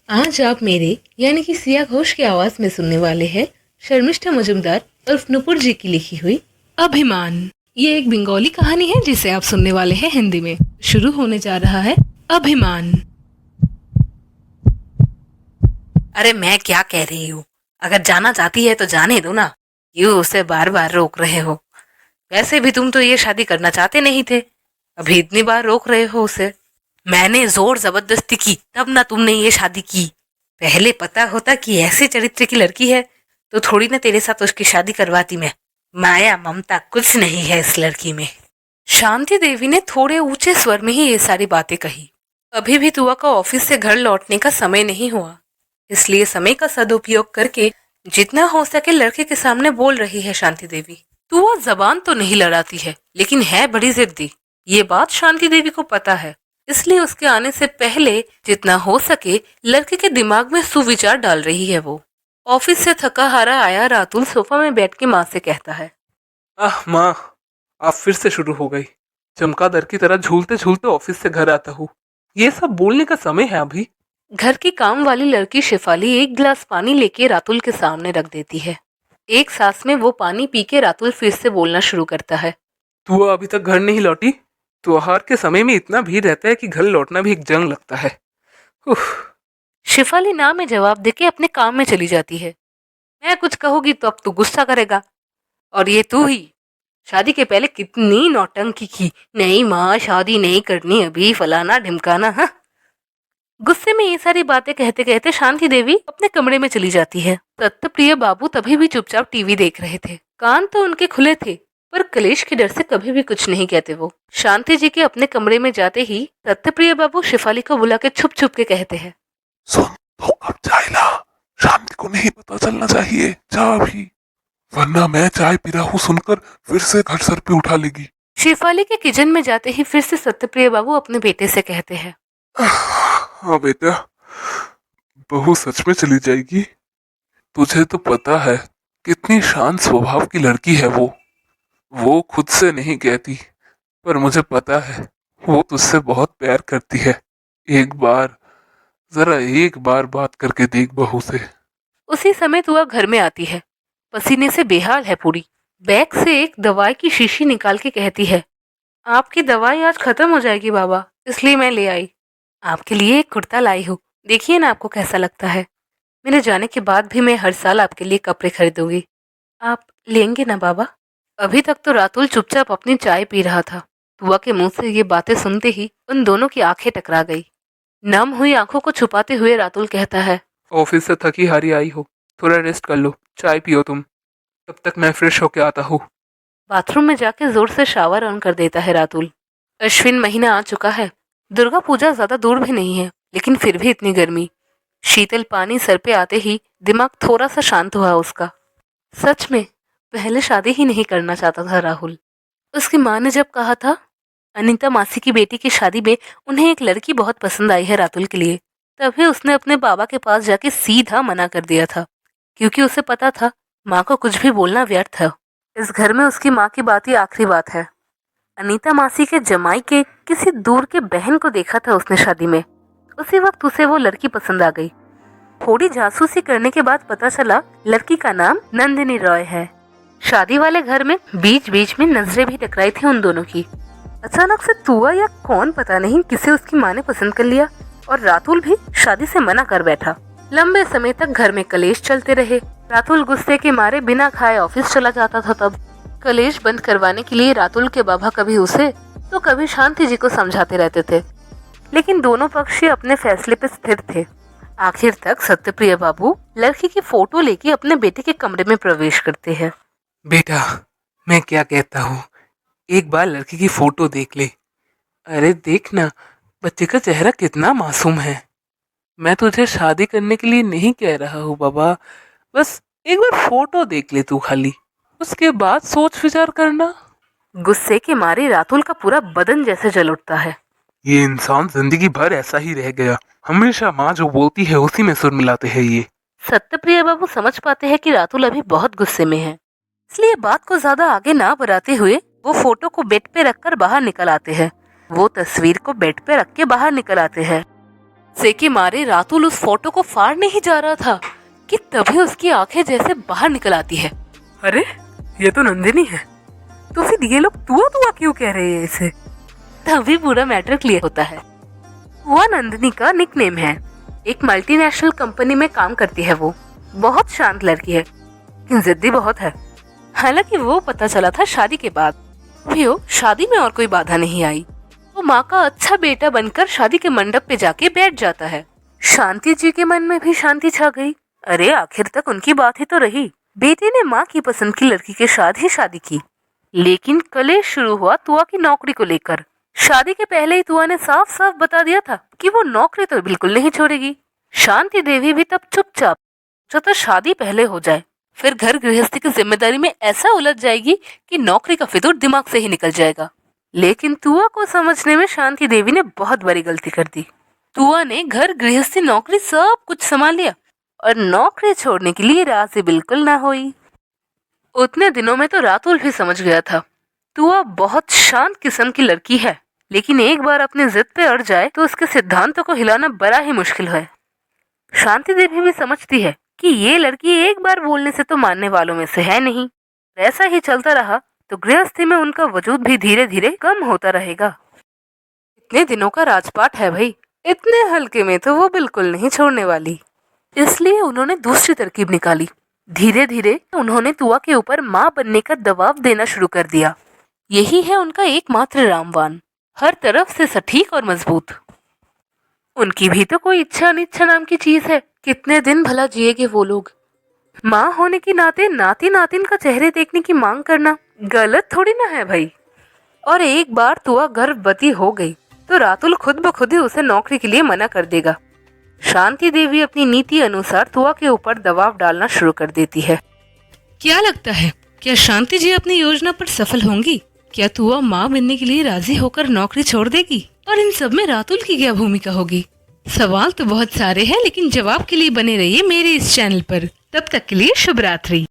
आज आप मेरे यानी कि सिया घोष की आवाज में सुनने वाले हैं शर्मिष्ठा मजुमदार उर्फ नुपुर जी की लिखी हुई अभिमान। ये एक बंगाली कहानी है जिसे आप सुनने वाले हैं हिंदी में। शुरू होने जा रहा है अभिमान। अरे मैं क्या कह रही हूँ, अगर जाना चाहती है तो जाने दो ना, क्यों उसे बार बार रोक रहे हो। वैसे भी तुम तो ये शादी करना चाहते नहीं थे, अभी इतनी बार रोक रहे हो उसे। मैंने जोर जबरदस्ती की तब ना तुमने ये शादी की। पहले पता होता कि ऐसे चरित्र की लड़की है तो थोड़ी ना तेरे साथ उसकी शादी करवाती मैं। माया ममता कुछ नहीं है इस लड़की में। शांति देवी ने थोड़े ऊंचे स्वर में ही ये सारी बातें कही। अभी भी तुआ का ऑफिस से घर लौटने का समय नहीं हुआ, इसलिए समय का सदुपयोग करके जितना हो सके लड़के के सामने बोल रही है शांति देवी। तुआ जबान तो नहीं लड़ाती है, लेकिन है बड़ी जिद्दी। ये बात शांति देवी को पता है, इसलिए उसके आने से पहले जितना हो सके लड़के के दिमाग में सुविचार डाल रही है वो। ऑफिस से थका हारा आया रातुल सोफा में बैठ के माँ से कहता है, आह माँ, आप फिर से शुरू हो गई। चमगादड़ की तरह झूलते झूलते ऑफिस से घर आता हूँ। ये सब बोलने का समय है अभी? घर की काम वाली लड़की शेफाली एक गिलास पानी लेके रातुल के सामने रख देती है। एक सांस में वो पानी पी के रातुल फिर से बोलना शुरू करता है। तू अभी तक घर नहीं लौटी? त्योहार के समय में इतना भीड़ रहता है कि घर लौटना भी एक जंग लगता है। उफ। शेफाली ना में जवाब देके अपने काम में चली जाती है। मैं कुछ कहूंगी तो अब तू गुस्सा करेगा, और ये तू ही शादी के पहले कितनी नौटंकी की। नहीं माँ, शादी नहीं करनी अभी, फलाना ढिमकाना। हाँ, गुस्से में ये सारी बातें कहते कहते शांति देवी अपने कमरे में चली जाती है। दत्तप्रिय बाबू तभी भी चुपचाप टीवी देख रहे थे। कान तो उनके खुले थे, पर कलेश के डर से कभी भी कुछ नहीं कहते वो। शांति जी के अपने कमरे में जाते ही दत्तप्रिय बाबू शेफाली को बुला के छुप छुप के कहते हैं, सुन, तो अब चाय ला। शांति को नहीं पता चलना चाहिए, जा अभी, वरना मैं चाय पी रहा हूँ सुनकर फिर से घर सर पे उठा लेगी। शेफाली के किचन में जाते ही फिर से सत्यप्रिय बाबू अपने बेटे से कहते हैं, हाँ बेटा, बहू सच में चली जाएगी। तुझे तो पता है कितनी शांत स्वभाव की लड़की है वो खुद से नहीं कहती, पर मुझे पता है वो तुझसे बहुत प्यार करती है। जरा एक बार बात करके देख बहू से। उसी समय तुआ घर में आती है, पसीने से बेहाल है पूरी। बैग से एक दवाई की शीशी निकाल के कहती है, आपकी दवाई आज खत्म हो जाएगी बाबा, इसलिए मैं ले आई। आपके लिए एक कुर्ता लाई हूँ, देखिए ना आपको कैसा लगता है। मेरे जाने के बाद भी मैं हर साल आपके लिए कपड़े खरीदूंगी, आप लेंगे ना बाबा। अभी तक तो रातुल चुपचाप अपनी चाय पी रहा था। तुआ के मुंह से ये बातें सुनते ही उन दोनों की आंखें टकरा गई। नम हुई आंखों को छुपाते हुए रातुल कहता है, ऑफिस से थकी हारी आई हो, थोड़ा रेस्ट कर लो, चाय पियो तुम, तब तक मैं फ्रेश होके आता हूँ। बाथरूम में जाके जोर से शावर ऑन कर देता है रातुल। अश्विन महीना आ चुका है। दुर्गा पूजा ज्यादा दूर भी नहीं है, लेकिन फिर भी इतनी गर्मी। शीतल पानी सर पे आते ही दिमाग थोड़ा सा शांत हुआ उसका। सच में पहले शादी ही नहीं करना चाहता था राहुल। उसकी माँ ने जब कहा था अनीता मासी की बेटी की शादी में उन्हें एक लड़की बहुत पसंद आई है रातुल के लिए, तभी उसने अपने बाबा के पास जाके सीधा मना कर दिया था, क्योंकि उसे पता था माँ को कुछ भी बोलना व्यर्थ है। इस घर में उसकी माँ की बात ही आखिरी बात है। अनीता मासी के जमाई के किसी दूर के बहन को देखा था उसने शादी में। उसी वक्त उसे वो लड़की पसंद आ गई। थोड़ी जासूसी करने के बाद पता चला लड़की का नाम नंदिनी रॉय है। शादी वाले घर में बीच बीच में नजरें भी टकराई थी उन दोनों की। अचानक से तुआ या कौन पता नहीं किसे उसकी माँ ने पसंद कर लिया, और रातुल भी शादी से मना कर बैठा। लंबे समय तक घर में कलेश चलते रहे। रातुल गुस्से के मारे बिना खाए ऑफिस चला जाता था। तब कलेश बंद करवाने के लिए रातुल के बाबा कभी उसे तो कभी शांति जी को समझाते रहते थे, लेकिन दोनों पक्ष ही अपने फैसले पर स्थिर थे। आखिर तक सत्यप्रिय बाबू लड़की की फोटो लेके अपने बेटे के कमरे में प्रवेश करते हैं। बेटा, मैं क्या कहता हूँ, एक बार लड़की की फोटो देख ले। अरे देखना, बच्चे का चेहरा कितना मासूम है। मैं तुझे शादी करने के लिए नहीं कह रहा हूँ बाबा, बस एक बार फोटो देख ले तू खाली, उसके बाद सोच विचार करना। गुस्से के मारे रातुल का पूरा बदन जैसे जल उठता है। ये इंसान जिंदगी भर ऐसा ही रह गया, हमेशा माँ जो बोलती है उसी में सुर मिलाते हैं ये। सत्यप्रिय बाबू समझ पाते हैं कि रातुल अभी बहुत गुस्से में है, इसलिए बात को ज्यादा आगे ना बढ़ाते हुए वो फोटो को बेड पे रखकर बाहर निकल आते हैं। वो तस्वीर को बेड पे रख के बाहर निकल आते हैं। गुस्से के मारे रातुल उस फोटो को फाड़ने ही जा रहा था कि तभी उसकी आंखें जैसे बाहर निकल आती है। अरे ये तो नंदिनी है। तो फिर ये लोग तुआ तुआ क्यों कह रहे हैं इसे? तभी पूरा मैटर क्लियर होता है। वह नंदिनी का निकनेम है। एक मल्टीनेशनल कंपनी में काम करती है वो। बहुत शांत लड़की है लेकिन जिद्दी बहुत है। हालांकि वो पता चला था शादी के बाद। भी शादी में और कोई बाधा नहीं आई। वो माँ का अच्छा बेटा बनकर शादी के मंडप पे जाके बैठ जाता है। शांति जी के मन में भी शांति छा गई। अरे आखिर तक उनकी बात ही तो रही। बेटे ने माँ की पसंद की लड़की के साथ ही शादी की। लेकिन कलेश शुरू हुआ तुआ की नौकरी को लेकर। शादी के पहले ही तुआ ने साफ साफ बता दिया था कि वो नौकरी तो बिल्कुल नहीं छोड़ेगी। शांति देवी भी तब चुपचाप तो शादी पहले हो जाए, फिर घर गृहस्थी की जिम्मेदारी में ऐसा उलझ जाएगी कि नौकरी का फितूर दिमाग से ही निकल जाएगा। लेकिन तुआ को समझने में शांति देवी ने बहुत बड़ी गलती कर दी। तुआ ने घर गृहस्थी नौकरी सब कुछ संभाल लिया और नौकरी छोड़ने के लिए राजी बिल्कुल ना हुई। उतने दिनों में तो रातुल भी समझ गया था तुआ बहुत शांत किस्म की लड़की है, लेकिन एक बार अपनी जिद पे अड़ जाए तो उसके सिद्धांतों को हिलाना बड़ा ही मुश्किल है। शांति देवी भी समझती है कि ये लड़की एक बार बोलने से तो मानने वालों में से है नहीं। ऐसा ही चलता रहा तो गृहस्थी में उनका वजूद भी धीरे धीरे कम होता रहेगा। इतने दिनों का राजपाट है भाई, इतने हल्के में तो वो बिल्कुल नहीं छोड़ने वाली। इसलिए उन्होंने दूसरी तरकीब निकाली। धीरे धीरे उन्होंने तुआ के ऊपर माँ बनने का दबाव देना शुरू कर दिया। यही है उनका एकमात्र रामबाण, हर तरफ से सटीक और मजबूत। उनकी भी तो कोई इच्छा अनिच्छा नाम की चीज है। कितने दिन भला जिएगे वो लोग। माँ होने के नाते नाती नातिन का चेहरे देखने की मांग करना गलत थोड़ी ना है भाई। और एक बार तुआ गर्भवती हो गई तो रातुल खुद ब खुद ही उसे नौकरी के लिए मना कर देगा। शांति देवी अपनी नीति अनुसार तुआ के ऊपर दबाव डालना शुरू कर देती है। क्या लगता है, क्या शांति जी अपनी योजना पर सफल होंगी? क्या तुआ माँ बनने के लिए राजी होकर नौकरी छोड़ देगी? और इन सब में रातुल की क्या भूमिका होगी? सवाल तो बहुत सारे हैं, लेकिन जवाब के लिए बने रहिए मेरे इस चैनल पर। तब तक के लिए शुभ रात्रि।